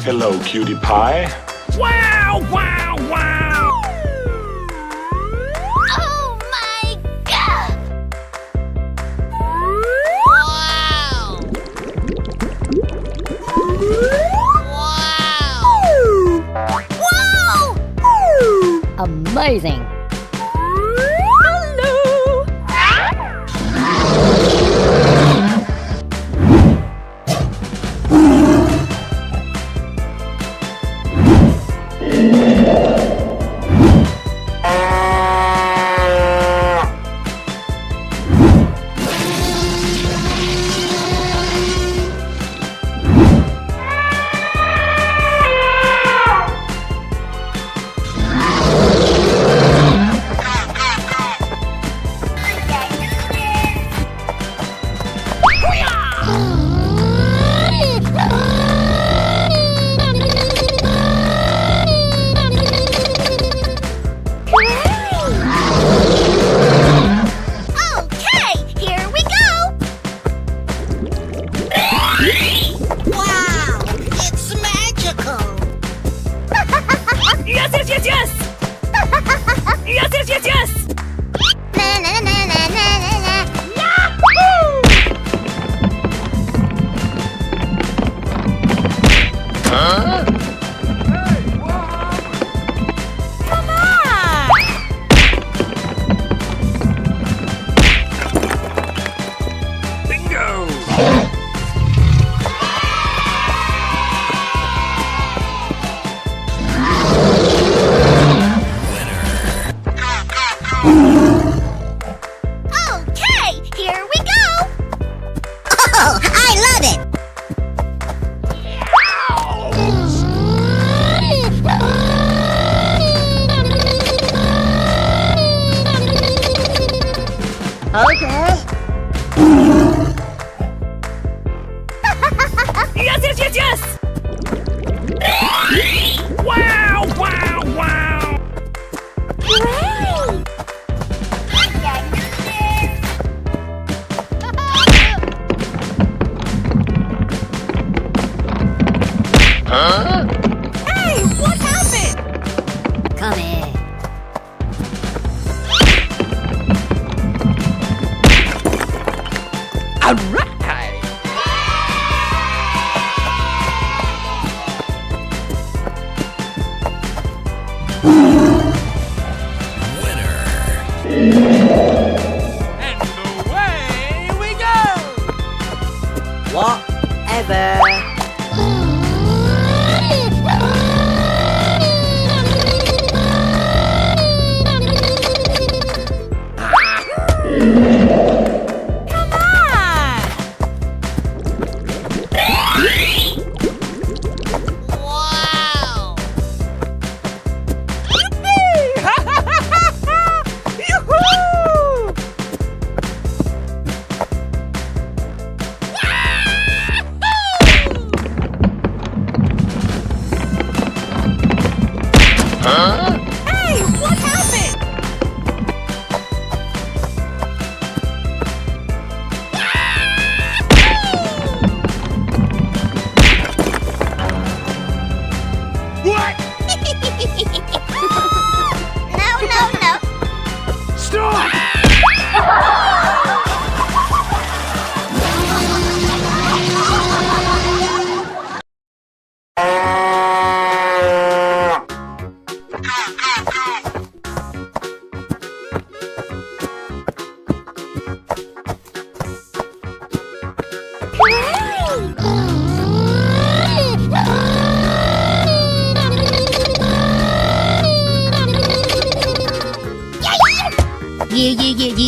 Hello, cutie pie. Wow, wow, wow! Oh my God! Wow! Wow! Wow! Amazing!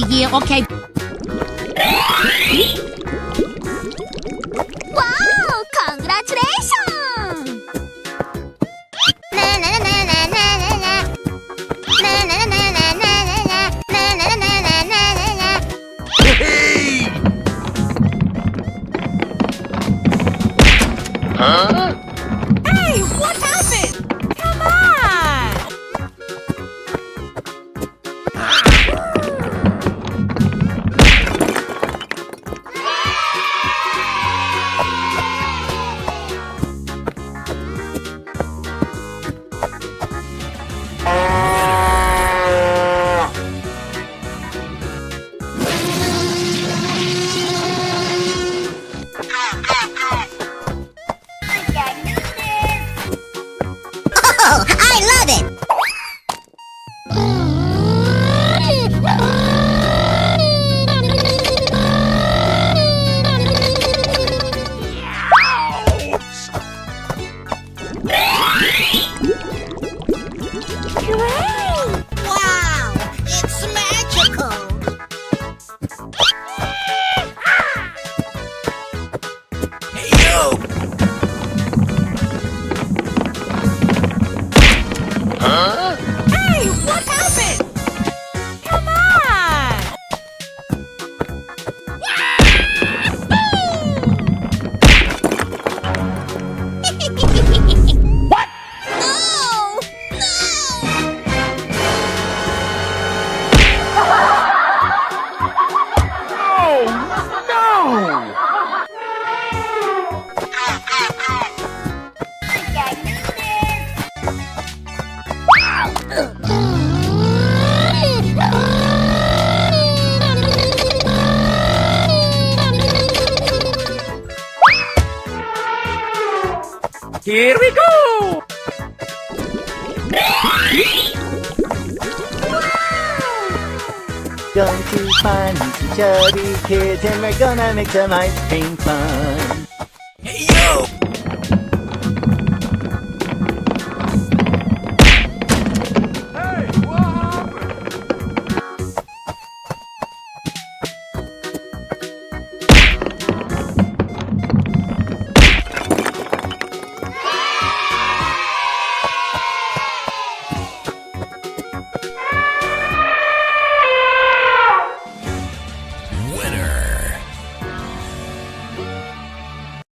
Yeah, okay. Wow! Congratulations! Na na na na na na na. Na na na na na na na. Na na na na na na na. Hey! Huh? Hey, what happened? Come on! Hooray! Wow! It's magical! Hey, yo! Huh? Hey, what happened? Come on! What? No! Here we go! Going to find some chubby kids and we're gonna make some ice cream fun. Hey, yo! Winner!